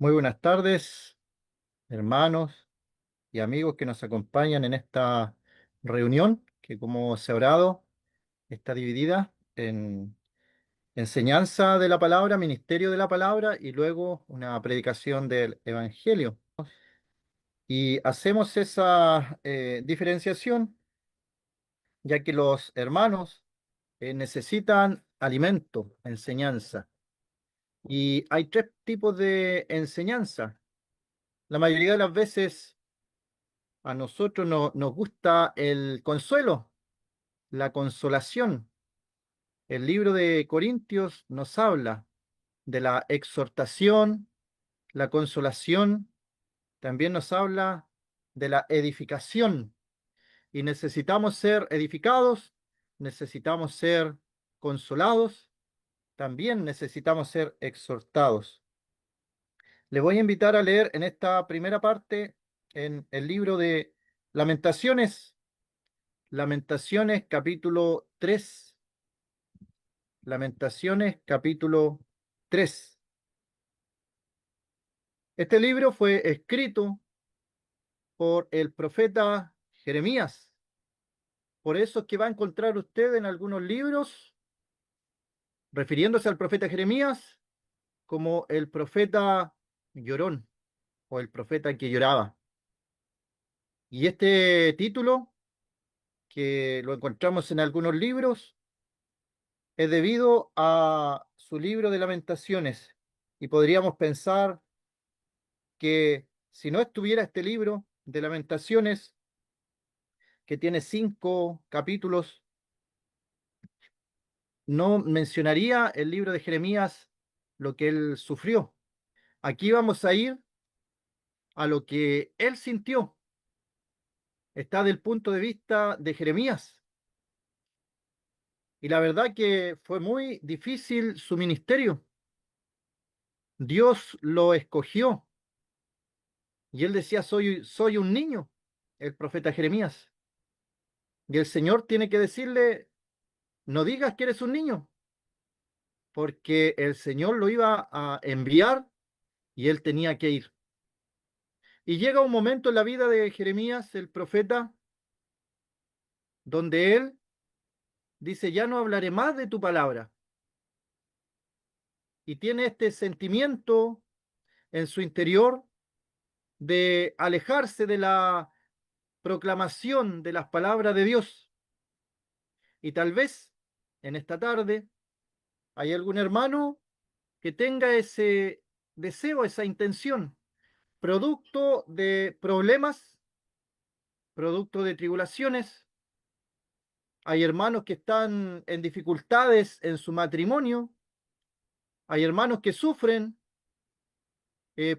Muy buenas tardes, hermanos y amigos que nos acompañan en esta reunión que, como se habrá dado, está dividida en enseñanza de la palabra, ministerio de la palabra y luego una predicación del evangelio. Y hacemos esa diferenciación ya que los hermanos necesitan alimento, enseñanza. Y hay tres tipos de enseñanza. La mayoría de las veces a nosotros nos gusta el consuelo, la consolación. El libro de Corintios nos habla de la exhortación, la consolación, también nos habla de la edificación. Y necesitamos ser edificados, necesitamos ser consolados, también necesitamos ser exhortados. Le voy a invitar a leer en esta primera parte en el libro de Lamentaciones. Lamentaciones capítulo 3. Lamentaciones capítulo 3. Este libro fue escrito por el profeta Jeremías. Por eso es que va a encontrar usted en algunos libros, refiriéndose al profeta Jeremías, como el profeta llorón o el profeta que lloraba. Y este título, que lo encontramos en algunos libros, es debido a su libro de Lamentaciones. Y podríamos pensar que si no estuviera este libro de Lamentaciones, que tiene 5 capítulos, no mencionaría el libro de Jeremías lo que él sufrió. Aquí vamos a ir a lo que él sintió. Está del punto de vista de Jeremías. Y la verdad que fue muy difícil su ministerio. Dios lo escogió. Y él decía, soy un niño, el profeta Jeremías. Y el Señor tiene que decirle, no digas que eres un niño, porque el Señor lo iba a enviar y él tenía que ir. Y llega un momento en la vida de Jeremías, el profeta, donde él dice, ya no hablaré más de tu palabra. Y tiene este sentimiento en su interior de alejarse de la proclamación de las palabras de Dios. Y tal vez en esta tarde hay algún hermano que tenga ese deseo, esa intención, producto de problemas, producto de tribulaciones. Hay hermanos que están en dificultades en su matrimonio, hay hermanos que sufren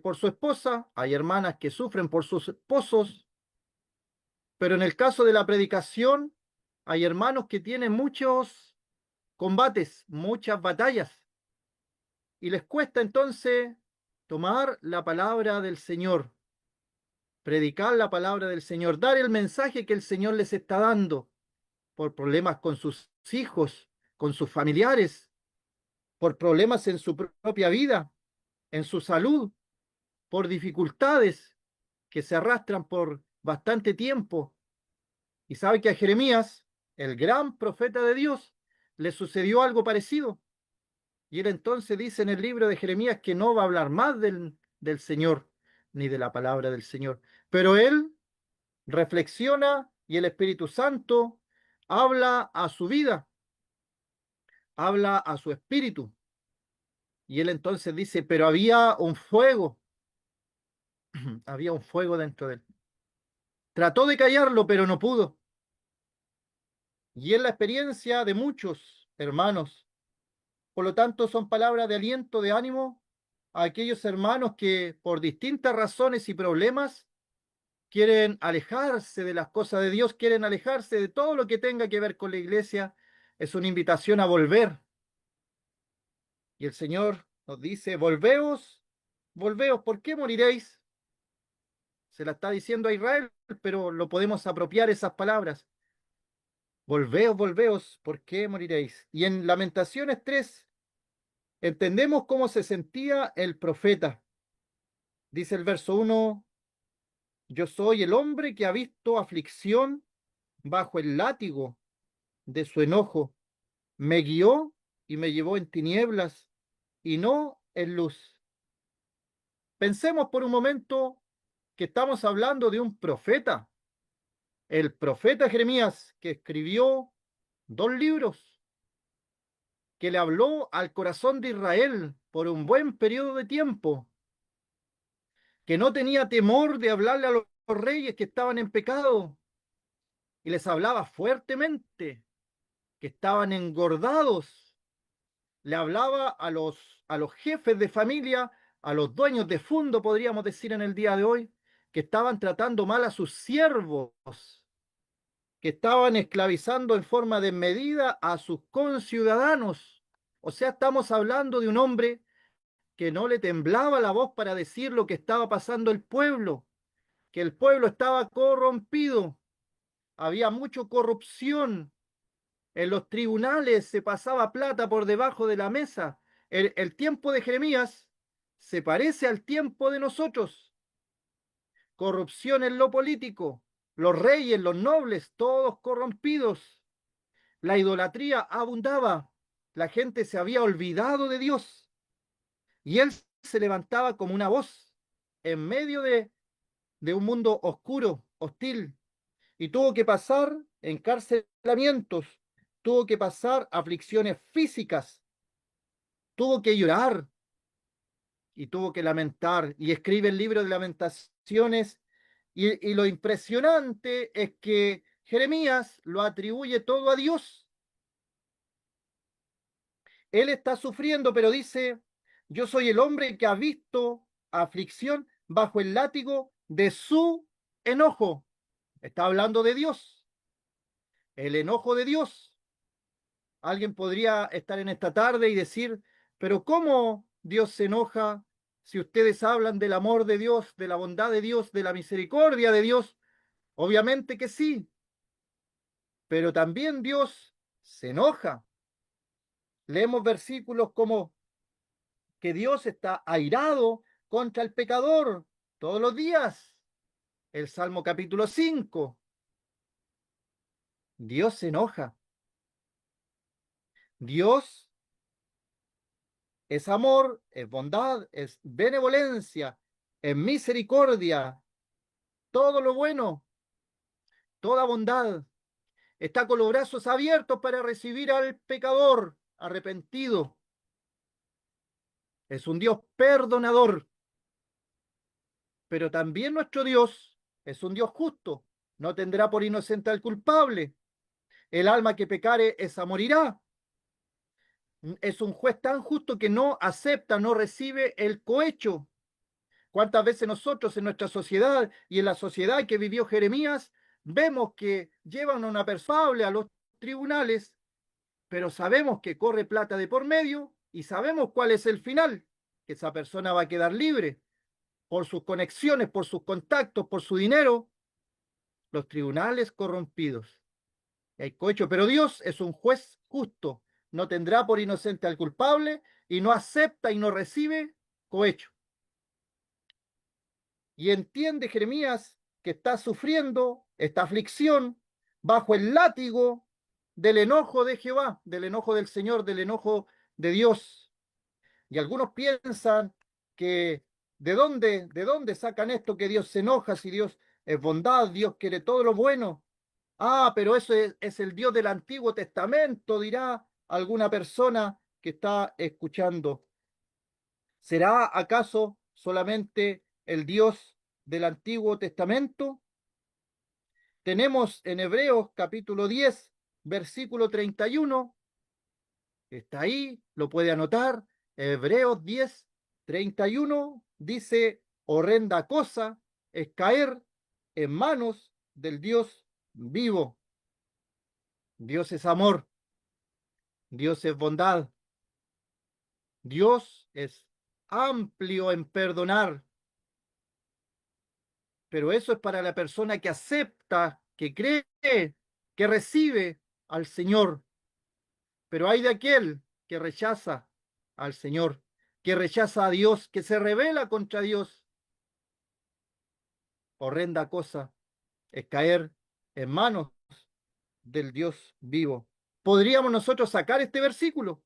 por su esposa, hay hermanas que sufren por sus esposos, pero en el caso de la predicación, hay hermanos que tienen muchos combates, muchas batallas, y les cuesta entonces tomar la palabra del Señor, predicar la palabra del Señor, dar el mensaje que el Señor les está dando por problemas con sus hijos, con sus familiares, por problemas en su propia vida, en su salud, por dificultades que se arrastran por bastante tiempo. Y sabe que a Jeremías, el gran profeta de Dios, le sucedió algo parecido. Y él entonces dice en el libro de Jeremías que no va a hablar más del Señor, ni de la palabra del Señor. Pero él reflexiona y el Espíritu Santo habla a su vida, habla a su espíritu. Y él entonces dice, pero había un fuego, había un fuego dentro de él. Trató de callarlo, pero no pudo. Y es la experiencia de muchos hermanos. Por lo tanto, son palabras de aliento, de ánimo a aquellos hermanos que por distintas razones y problemas quieren alejarse de las cosas de Dios, quieren alejarse de todo lo que tenga que ver con la iglesia. Es una invitación a volver. Y el Señor nos dice, volveos, volveos, ¿por qué moriréis? Se la está diciendo a Israel, pero lo podemos apropiar esas palabras. Volveos, volveos, ¿por qué moriréis? Y en Lamentaciones 3 entendemos cómo se sentía el profeta. Dice el verso 1: yo soy el hombre que ha visto aflicción bajo el látigo de su enojo. Me guió y me llevó en tinieblas y no en luz. Pensemos por un momento que estamos hablando de un profeta, el profeta Jeremías, que escribió 2 libros, que le habló al corazón de Israel por un buen periodo de tiempo, que no tenía temor de hablarle a los reyes que estaban en pecado y les hablaba fuertemente, que estaban engordados. Le hablaba a los jefes de familia, a los dueños de fondo, podríamos decir en el día de hoy, que estaban tratando mal a sus siervos, que estaban esclavizando en forma desmedida a sus conciudadanos. O sea, estamos hablando de un hombre que no le temblaba la voz para decir lo que estaba pasando el pueblo, que el pueblo estaba corrompido, había mucha corrupción, en los tribunales se pasaba plata por debajo de la mesa. El tiempo de Jeremías se parece al tiempo de nosotros. Corrupción en lo político, los reyes, los nobles, todos corrompidos. La idolatría abundaba, la gente se había olvidado de Dios y él se levantaba como una voz en medio de un mundo oscuro, hostil, y tuvo que pasar encarcelamientos, tuvo que pasar aflicciones físicas, tuvo que llorar y tuvo que lamentar, y escribe el libro de lamentaciones, y lo impresionante es que Jeremías lo atribuye todo a Dios. Él está sufriendo, pero dice: yo soy el hombre que ha visto aflicción bajo el látigo de su enojo. Está hablando de Dios, el enojo de Dios. Alguien podría estar en esta tarde y decir: pero ¿cómo Dios se enoja si ustedes hablan del amor de Dios, de la bondad de Dios, de la misericordia de Dios? Obviamente que sí, pero también Dios se enoja. Leemos versículos como que Dios está airado contra el pecador todos los días. El Salmo capítulo 5. Dios se enoja. Dios es amor, es bondad, es benevolencia, es misericordia, todo lo bueno, toda bondad. Está con los brazos abiertos para recibir al pecador arrepentido. Es un Dios perdonador, pero también nuestro Dios es un Dios justo. No tendrá por inocente al culpable. El alma que pecare, esa morirá. Es un juez tan justo que no acepta, no recibe el cohecho. ¿Cuántas veces nosotros en nuestra sociedad y en la sociedad que vivió Jeremías vemos que llevan a una persona a los tribunales, pero sabemos que corre plata de por medio y sabemos cuál es el final, que esa persona va a quedar libre por sus conexiones, por sus contactos, por su dinero? Los tribunales corrompidos. Y hay cohecho, pero Dios es un juez justo, no tendrá por inocente al culpable y no acepta y no recibe cohecho. Y entiende Jeremías que está sufriendo esta aflicción bajo el látigo del enojo de Jehová, del enojo del Señor, del enojo de Dios. Y algunos piensan que de dónde sacan esto que Dios se enoja si Dios es bondad, Dios quiere todo lo bueno. Ah, pero eso es el Dios del Antiguo Testamento, dirá alguna persona que está escuchando. ¿Será acaso solamente el Dios del Antiguo Testamento? Tenemos en Hebreos capítulo 10, versículo 31. Está ahí, lo puede anotar. Hebreos 10, 31 dice: horrenda cosa es caer en manos del Dios vivo. Dios es amor, Dios es bondad, Dios es amplio en perdonar, pero eso es para la persona que acepta, que cree, que recibe al Señor. Pero hay de aquel que rechaza al Señor, que rechaza a Dios, que se rebela contra Dios. horrenda cosa es caer en manos del Dios vivo. ¿Podríamos nosotros sacar este versículo?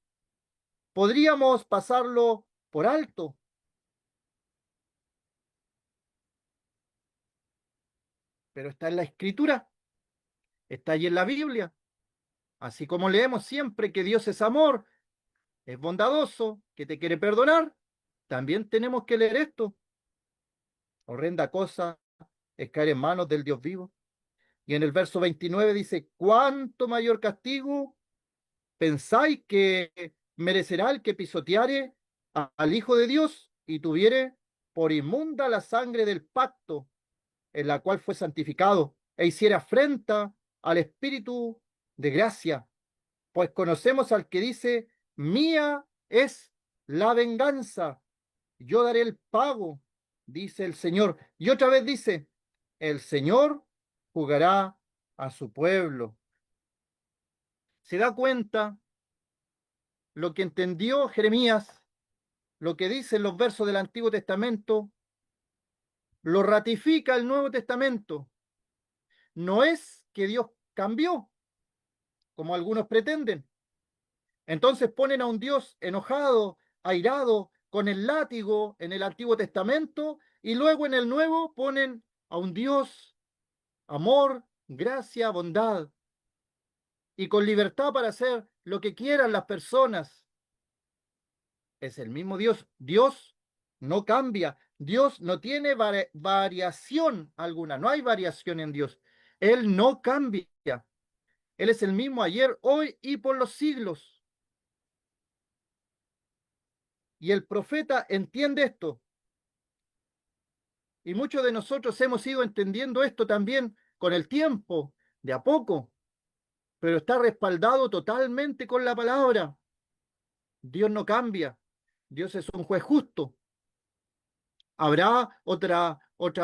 ¿Podríamos pasarlo por alto? Pero está en la Escritura, está allí en la Biblia. Así como leemos siempre que Dios es amor, es bondadoso, que te quiere perdonar, también tenemos que leer esto. Horrenda cosa es caer en manos del Dios vivo. Y en el verso 29 dice, ¿cuánto mayor castigo pensáis que merecerá el que pisoteare al Hijo de Dios y tuviere por inmunda la sangre del pacto en la cual fue santificado e hiciera afrenta al Espíritu de gracia? Pues conocemos al que dice, mía es la venganza, yo daré el pago, dice el Señor. Y otra vez dice, el Señor jugará a su pueblo. ¿Se da cuenta lo que entendió Jeremías, lo que dicen los versos del Antiguo Testamento? Lo ratifica el Nuevo Testamento. No es que Dios cambió, como algunos pretenden. Entonces ponen a un Dios enojado, airado, con el látigo en el Antiguo Testamento, y luego en el Nuevo ponen a un Dios amor, gracia, bondad, y con libertad para hacer lo que quieran las personas. Es el mismo Dios. Dios no cambia. Dios no tiene variación alguna. No hay variación en Dios. Él no cambia. Él es el mismo ayer, hoy y por los siglos. Y el profeta entiende esto. Y muchos de nosotros hemos ido entendiendo esto también con el tiempo, de a poco, pero está respaldado totalmente con la palabra. Dios no cambia. Dios es un juez justo. ¿Habrá otra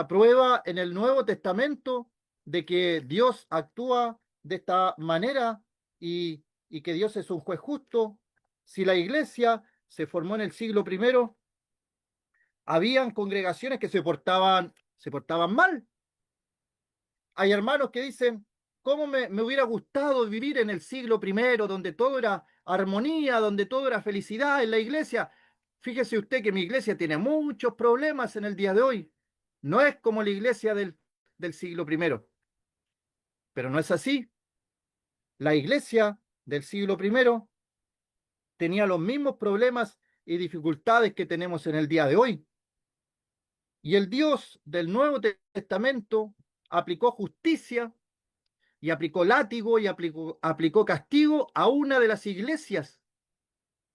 prueba en el Nuevo Testamento de que Dios actúa de esta manera y que Dios es un juez justo? Si la iglesia se formó en el siglo primero, habían congregaciones que se portaban mal. Hay hermanos que dicen, ¿cómo me hubiera gustado vivir en el siglo primero, donde todo era armonía, donde todo era felicidad en la iglesia? Fíjese usted que mi iglesia tiene muchos problemas en el día de hoy. No es como la iglesia del siglo primero, pero no es así. La iglesia del siglo primero tenía los mismos problemas y dificultades que tenemos en el día de hoy. Y el Dios del Nuevo Testamento aplicó justicia y aplicó látigo y aplicó castigo a una de las iglesias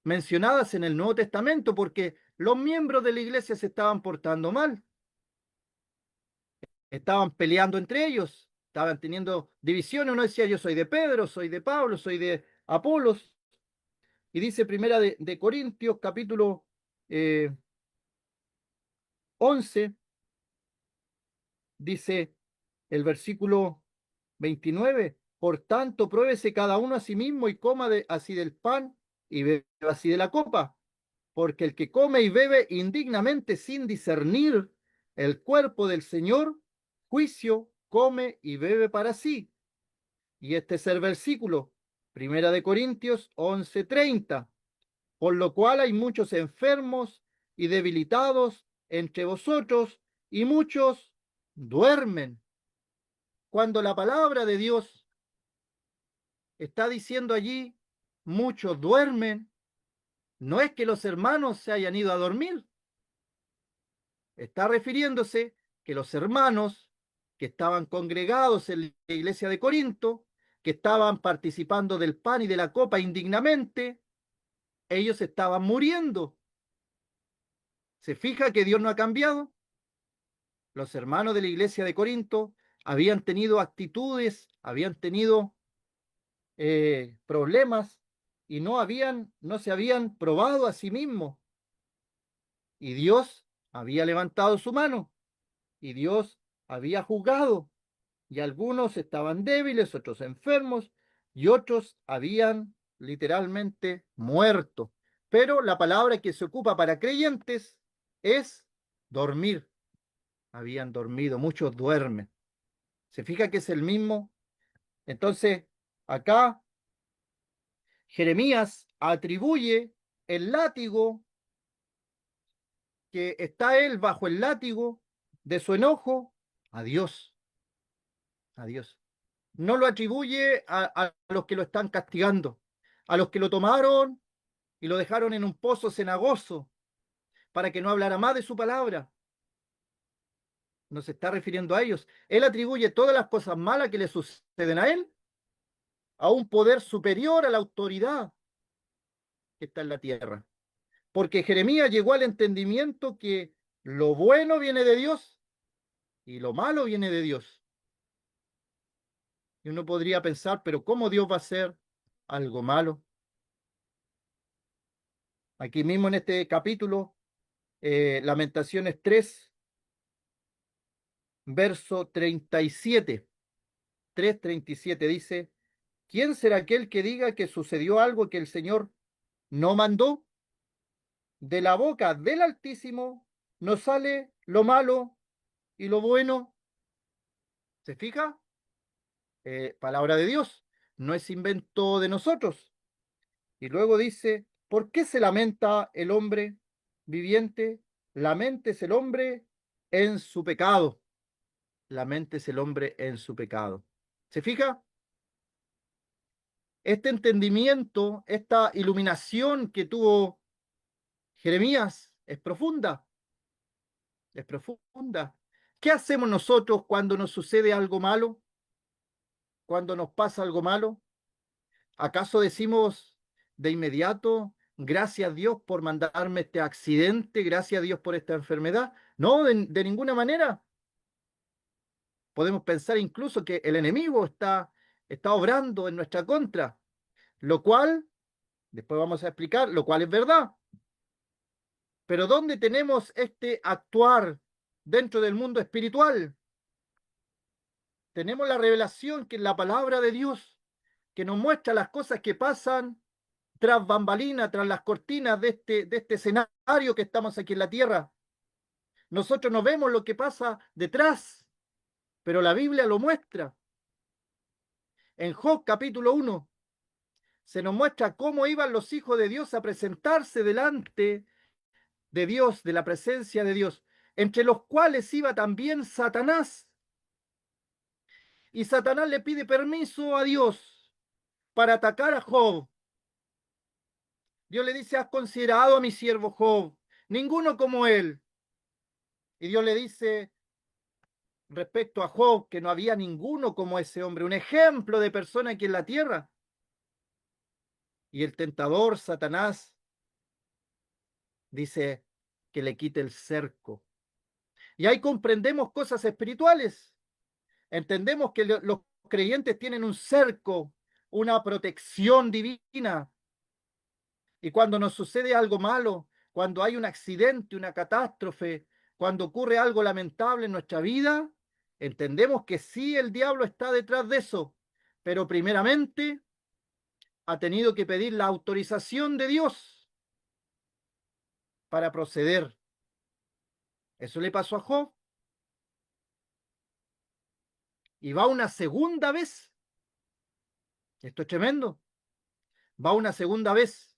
mencionadas en el Nuevo Testamento porque los miembros de la iglesia se estaban portando mal, estaban peleando entre ellos, estaban teniendo divisiones. Uno decía, yo soy de Pedro, soy de Pablo, soy de Apolos. Y dice Primera de Corintios, capítulo 11, dice el versículo 29, por tanto, pruébese cada uno a sí mismo y coma así del pan y beba así de la copa, porque el que come y bebe indignamente sin discernir el cuerpo del Señor, juicio come y bebe para sí. Y este es el versículo, Primera de Corintios 11:30, por lo cual hay muchos enfermos y debilitados entre vosotros y muchos duermen. Cuando la palabra de Dios está diciendo allí, muchos duermen, no es que los hermanos se hayan ido a dormir, está refiriéndose que los hermanos que estaban congregados en la iglesia de Corinto, que estaban participando del pan y de la copa indignamente, ellos estaban muriendo. ¿Se fija que Dios no ha cambiado? Los hermanos de la iglesia de Corinto habían tenido actitudes, habían tenido problemas y no se habían probado a sí mismos. Y Dios había levantado su mano y Dios había juzgado. Y algunos estaban débiles, otros enfermos y otros habían literalmente muerto. Pero la palabra que se ocupa para creyentes es dormir. habían dormido, muchos duermen. ¿Se fija que es el mismo? Entonces, acá Jeremías atribuye el látigo, que está él bajo el látigo de su enojo, a Dios, a Dios. No lo atribuye a los que lo están castigando, a los que lo tomaron y lo dejaron en un pozo cenagoso para que no hablara más de su palabra. No se está refiriendo a ellos. Él atribuye todas las cosas malas que le suceden a él a un poder superior a la autoridad que está en la tierra. Porque Jeremías llegó al entendimiento que lo bueno viene de Dios y lo malo viene de Dios. Y uno podría pensar, pero ¿cómo Dios va a hacer algo malo? Aquí mismo en este capítulo, Lamentaciones 3, verso 37, 3:37 dice, ¿quién será aquel que diga que sucedió algo que el Señor no mandó? De la boca del Altísimo no sale lo malo y lo bueno. ¿Se fija? Palabra de Dios, no es invento de nosotros. Y luego dice, ¿por qué se lamenta el hombre viviente? Lamentes el hombre en su pecado. Lamentes el hombre en su pecado. ¿Se fija? Este entendimiento, esta iluminación que tuvo Jeremías es profunda, es profunda. ¿Qué hacemos nosotros cuando nos sucede algo malo? Cuando nos pasa algo malo, ¿acaso decimos de inmediato, gracias a Dios por mandarme este accidente, gracias a Dios por esta enfermedad? No, de ninguna manera. Podemos pensar incluso que el enemigo está obrando en nuestra contra, lo cual, después vamos a explicar, lo cual es verdad. Pero ¿dónde tenemos este actuar dentro del mundo espiritual? Tenemos la revelación que es la palabra de Dios, que nos muestra las cosas que pasan tras bambalina, tras las cortinas de este escenario que estamos aquí en la tierra. Nosotros no vemos lo que pasa detrás, pero la Biblia lo muestra. En Job capítulo 1 se nos muestra cómo iban los hijos de Dios a presentarse delante de Dios, de la presencia de Dios, entre los cuales iba también Satanás. Y Satanás le pide permiso a Dios para atacar a Job. Dios le dice, ¿has considerado a mi siervo Job? Ninguno como él. Y Dios le dice respecto a Job que no había ninguno como ese hombre, un ejemplo de persona aquí en la tierra. Y el tentador, Satanás, dice que le quite el cerco. Y ahí comprendemos cosas espirituales. Entendemos que los creyentes tienen un cerco, una protección divina. Y cuando nos sucede algo malo, cuando hay un accidente, una catástrofe, cuando ocurre algo lamentable en nuestra vida, entendemos que sí, el diablo está detrás de eso, pero primeramente ha tenido que pedir la autorización de Dios para proceder. Eso le pasó a Job. Y va una segunda vez. Esto es tremendo. Va una segunda vez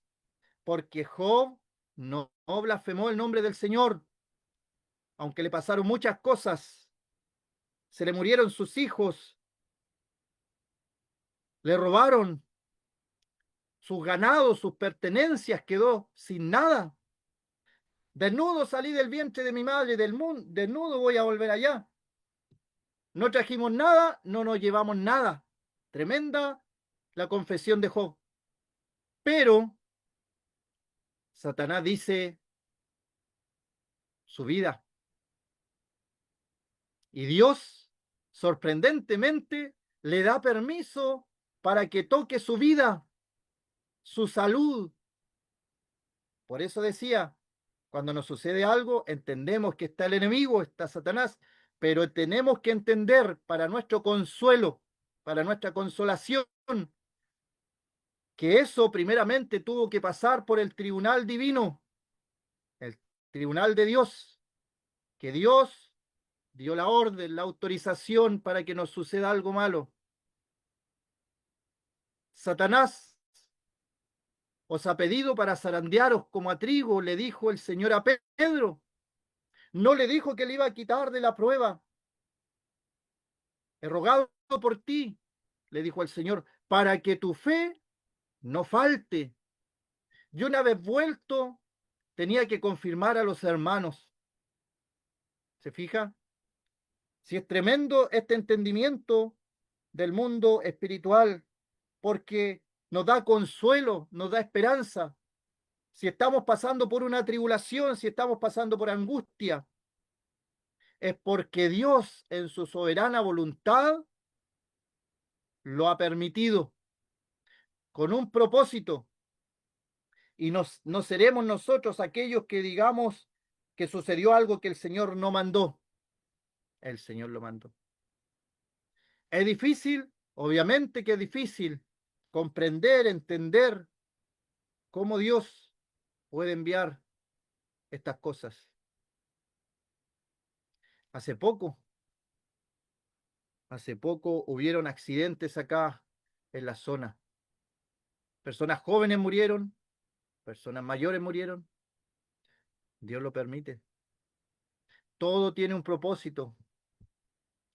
porque Job no blasfemó el nombre del Señor, aunque le pasaron muchas cosas. Se le murieron sus hijos, le robaron sus ganados, sus pertenencias, quedó sin nada. Desnudo salí del vientre de mi madre, del mundo, desnudo voy a volver allá. No trajimos nada, no nos llevamos nada. Tremenda la confesión de Job. Pero Satanás dice su vida. Y Dios, sorprendentemente, le da permiso para que toque su vida, su salud. Por eso decía, cuando nos sucede algo, entendemos que está el enemigo, está Satanás, pero tenemos que entender para nuestro consuelo, para nuestra consolación, que eso primeramente tuvo que pasar por el tribunal divino, el tribunal de Dios, que Dios dio la orden, la autorización para que nos suceda algo malo. Satanás os ha pedido para zarandearos como a trigo, le dijo el Señor a Pedro. No le dijo que le iba a quitar de la prueba. He rogado por ti, le dijo el Señor, para que tu fe no falte. Y una vez vuelto, tenía que confirmar a los hermanos. ¿Se fija? Si es tremendo este entendimiento del mundo espiritual, porque nos da consuelo, nos da esperanza. Si estamos pasando por una tribulación, si estamos pasando por angustia, es porque Dios en su soberana voluntad lo ha permitido con un propósito. Y no seremos nosotros aquellos que digamos que sucedió algo que el Señor no mandó. El Señor lo mandó. Es difícil, obviamente que es difícil comprender, entender cómo Dios puede enviar estas cosas. Hace poco, hace poco hubieron accidentes acá en la zona. Personas jóvenes murieron, personas mayores murieron. Dios lo permite. Todo tiene un propósito.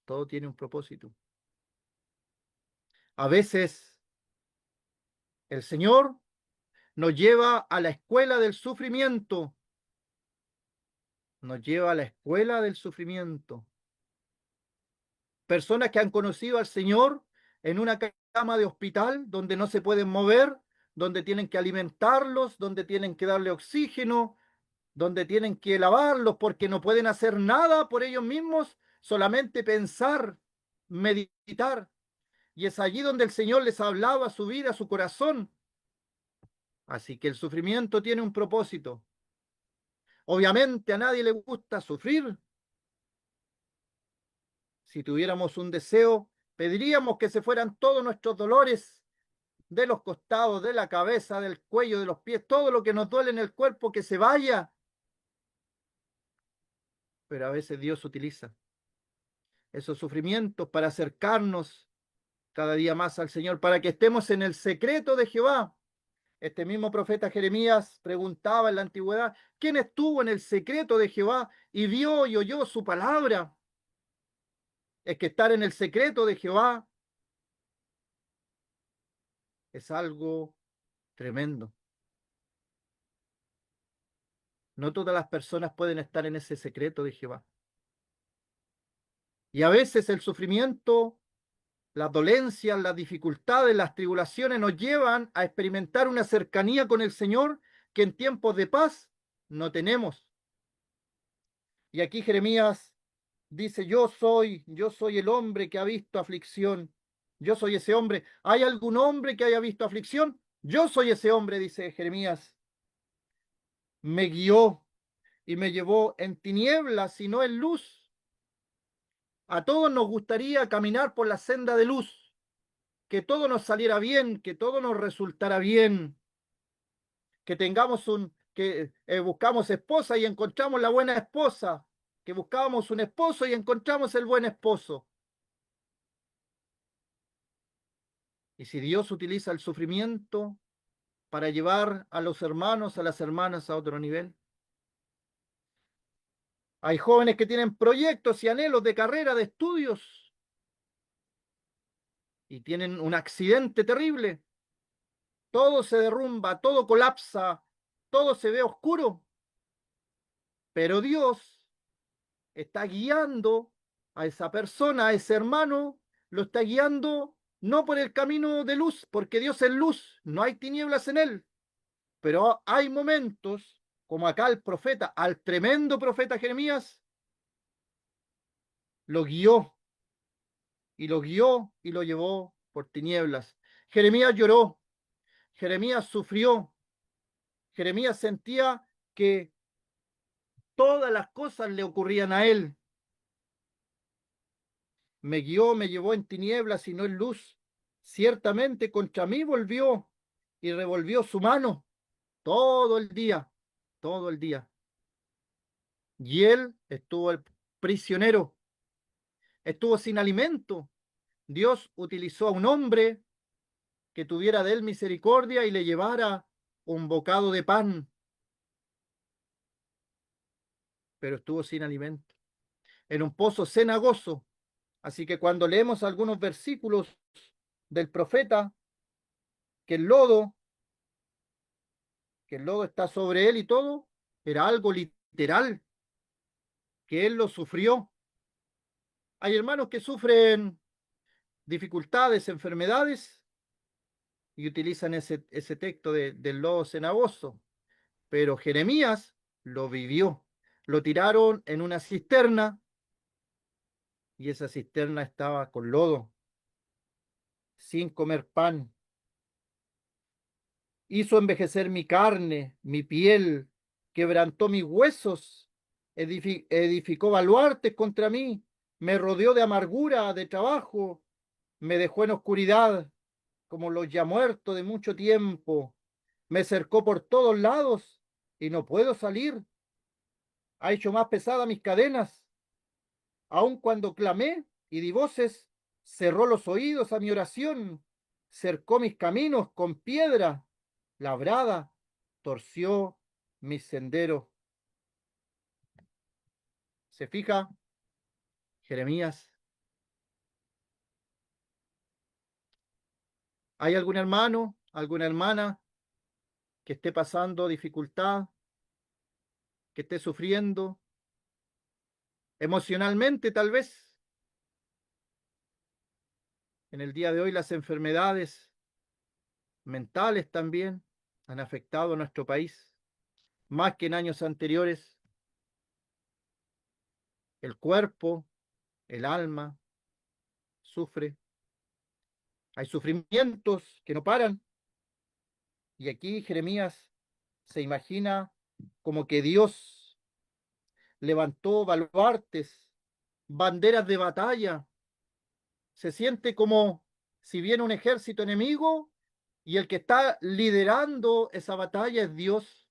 Todo tiene un propósito. A veces el Señor nos lleva a la escuela del sufrimiento. Nos lleva a la escuela del sufrimiento. Personas que han conocido al Señor en una cama de hospital donde no se pueden mover, donde tienen que alimentarlos, donde tienen que darle oxígeno, donde tienen que lavarlos porque no pueden hacer nada por ellos mismos, solamente pensar, meditar. Y es allí donde el Señor les hablaba a su vida, a su corazón. Así que el sufrimiento tiene un propósito. Obviamente a nadie le gusta sufrir. Si tuviéramos un deseo, pediríamos que se fueran todos nuestros dolores de los costados, de la cabeza, del cuello, de los pies, todo lo que nos duele en el cuerpo, que se vaya. Pero a veces Dios utiliza esos sufrimientos para acercarnos cada día más al Señor, para que estemos en el secreto de Jehová. Este mismo profeta Jeremías preguntaba en la antigüedad, ¿quién estuvo en el secreto de Jehová y vio y oyó su palabra? Es que estar en el secreto de Jehová es algo tremendo. No todas las personas pueden estar en ese secreto de Jehová. Y a veces el sufrimiento, las dolencias, las dificultades, las tribulaciones nos llevan a experimentar una cercanía con el Señor que en tiempos de paz no tenemos. Y aquí Jeremías dice, yo soy el hombre que ha visto aflicción. Yo soy ese hombre. ¿Hay algún hombre que haya visto aflicción? Yo soy ese hombre, dice Jeremías. Me guió y me llevó en tinieblas y no en luz. A todos nos gustaría caminar por la senda de luz, que todo nos saliera bien, que todo nos resultara bien, que tengamos que buscamos esposa y encontramos la buena esposa, que buscábamos un esposo y encontramos el buen esposo. Y si Dios utiliza el sufrimiento para llevar a los hermanos, a las hermanas a otro nivel. Hay jóvenes que tienen proyectos y anhelos de carrera, de estudios, y tienen un accidente terrible. Todo se derrumba, todo colapsa, todo se ve oscuro. Pero Dios está guiando a esa persona, a ese hermano, lo está guiando no por el camino de luz, porque Dios es luz, no hay tinieblas en él. Pero hay momentos, como acá el profeta, al tremendo profeta Jeremías, lo guió y lo guió y lo llevó por tinieblas. Jeremías lloró, Jeremías sufrió, Jeremías sentía que todas las cosas le ocurrían a él. Me guió, me llevó en tinieblas y no en luz. Ciertamente contra mí volvió y revolvió su mano todo el día, todo el día. Y él estuvo prisionero estuvo sin alimento. Dios utilizó a un hombre que tuviera de él misericordia y le llevara un bocado de pan, pero estuvo sin alimento, en un pozo cenagoso. Así que cuando leemos algunos versículos del profeta, que el lodo, que el lodo está sobre él y todo, era algo literal, que él lo sufrió. Hay hermanos que sufren dificultades, enfermedades, y utilizan ese texto del lodo cenagoso, pero Jeremías lo vivió. Lo tiraron en una cisterna y esa cisterna estaba con lodo, sin comer pan. Hizo envejecer mi carne, mi piel, quebrantó mis huesos, edificó baluartes contra mí, me rodeó de amargura, de trabajo, me dejó en oscuridad, como los ya muertos de mucho tiempo, me cercó por todos lados y no puedo salir, ha hecho más pesadas mis cadenas, aun cuando clamé y di voces, cerró los oídos a mi oración, cercó mis caminos con piedra labrada, torció mis senderos. ¿Se fija, Jeremías? ¿Hay algún hermano, alguna hermana que esté pasando dificultad, que esté sufriendo emocionalmente tal vez? En el día de hoy las enfermedades mentales también han afectado a nuestro país, más que en años anteriores. El cuerpo, el alma sufre. Hay sufrimientos que no paran. Y aquí Jeremías se imagina como que Dios levantó baluartes, banderas de batalla. Se siente como si viene un ejército enemigo y el que está liderando esa batalla es Dios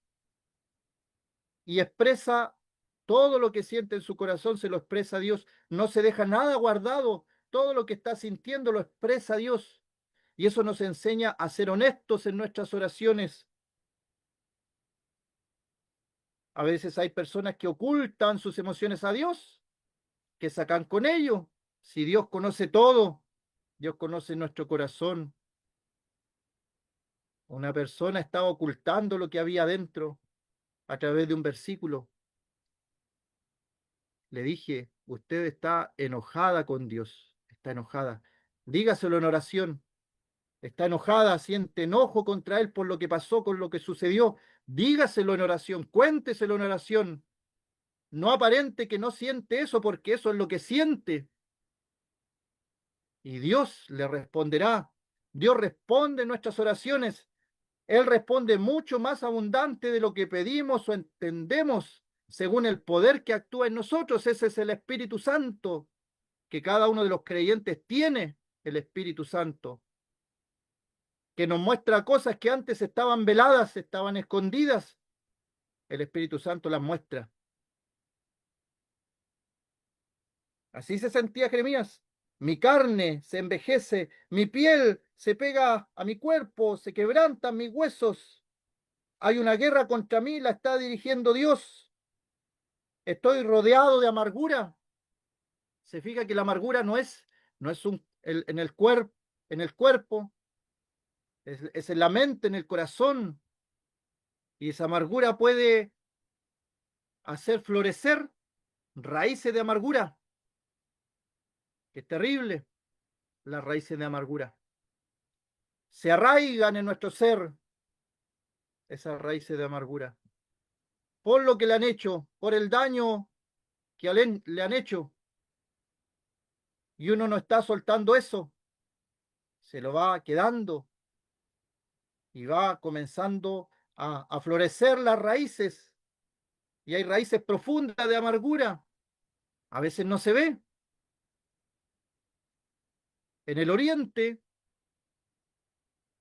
y expresa todo lo que siente en su corazón, se lo expresa a Dios. No se deja nada guardado. Todo lo que está sintiendo lo expresa a Dios. Y eso nos enseña a ser honestos en nuestras oraciones. A veces hay personas que ocultan sus emociones a Dios, que sacan con ello. Si Dios conoce todo, Dios conoce nuestro corazón. Una persona estaba ocultando lo que había dentro a través de un versículo. Le dije, usted está enojada con Dios, está enojada. Dígaselo en oración. Está enojada, siente enojo contra él por lo que pasó, con lo que sucedió. Dígaselo en oración, cuénteselo en oración. No aparente que no siente eso, porque eso es lo que siente. Y Dios le responderá. Dios responde en nuestras oraciones. Él responde mucho más abundante de lo que pedimos o entendemos, según el poder que actúa en nosotros. Ese es el Espíritu Santo, que cada uno de los creyentes tiene, el Espíritu Santo, que nos muestra cosas que antes estaban veladas, estaban escondidas. El Espíritu Santo las muestra. Así se sentía Jeremías. Mi carne se envejece, mi piel se pega a mi cuerpo, se quebrantan mis huesos. Hay una guerra contra mí, la está dirigiendo Dios. Estoy rodeado de amargura. Se fija que la amargura no es en el cuerpo, es en la mente, en el corazón. Y esa amargura puede hacer florecer raíces de amargura. Es terrible, las raíces de amargura. Se arraigan en nuestro ser esas raíces de amargura. Por lo que le han hecho, por el daño que le han hecho. Y uno no está soltando eso, se lo va quedando y va comenzando a florecer las raíces. Y hay raíces profundas de amargura. A veces no se ve. En el oriente,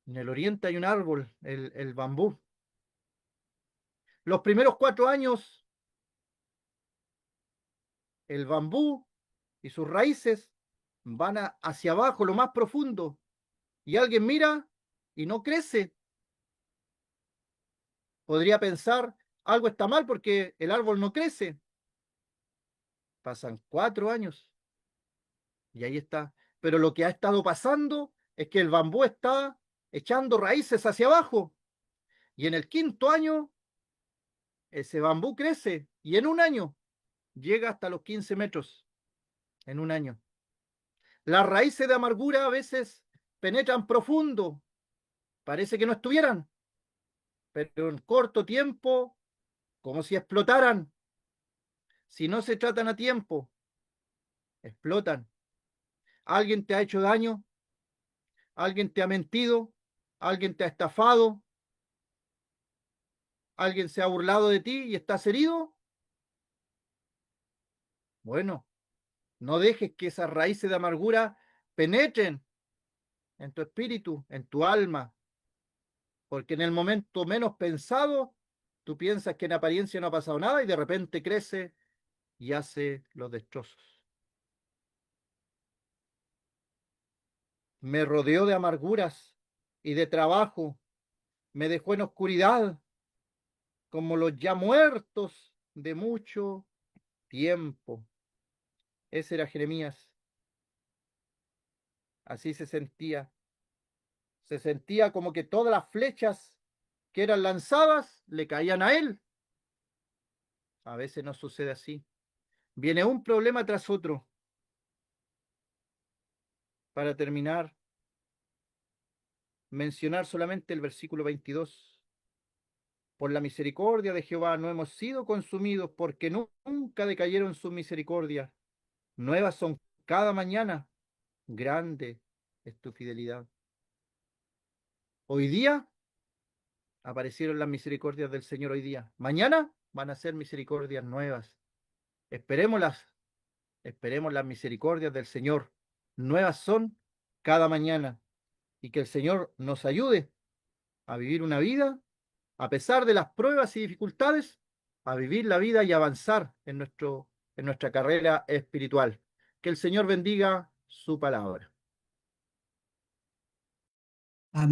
en el oriente hay un árbol, el bambú. Los primeros 4 años, el bambú y sus raíces van hacia abajo, lo más profundo, y alguien mira y no crece. Podría pensar, algo está mal porque el árbol no crece. Pasan 4 años y ahí está. Pero lo que ha estado pasando es que el bambú está echando raíces hacia abajo. Y en el quinto año, ese bambú crece y en un año llega hasta los 15 metros. En un año. Las raíces de amargura a veces penetran profundo. Parece que no estuvieran, pero en corto tiempo, como si explotaran. Si no se tratan a tiempo, explotan. Alguien te ha hecho daño, alguien te ha mentido, alguien te ha estafado, alguien se ha burlado de ti y estás herido. Bueno, no dejes que esas raíces de amargura penetren en tu espíritu, en tu alma, porque en el momento menos pensado, tú piensas que en apariencia no ha pasado nada y de repente crece y hace los destrozos. Me rodeó de amarguras y de trabajo, me dejó en oscuridad, como los ya muertos de mucho tiempo. Ese era Jeremías, así se sentía. Se sentía como que todas las flechas que eran lanzadas le caían a él. A veces no sucede así. Viene un problema tras otro. Para terminar, mencionar solamente el versículo 22. Por la misericordia de Jehová no hemos sido consumidos, porque nunca decayeron sus misericordias. Nuevas son cada mañana. Grande es tu fidelidad. Hoy día aparecieron las misericordias del Señor hoy día. Mañana van a ser misericordias nuevas. Esperémoslas, esperemos las misericordias del Señor. Nuevas son cada mañana. Y que el Señor nos ayude a vivir una vida, a pesar de las pruebas y dificultades, a vivir la vida y avanzar en nuestra carrera espiritual. Que el Señor bendiga su palabra.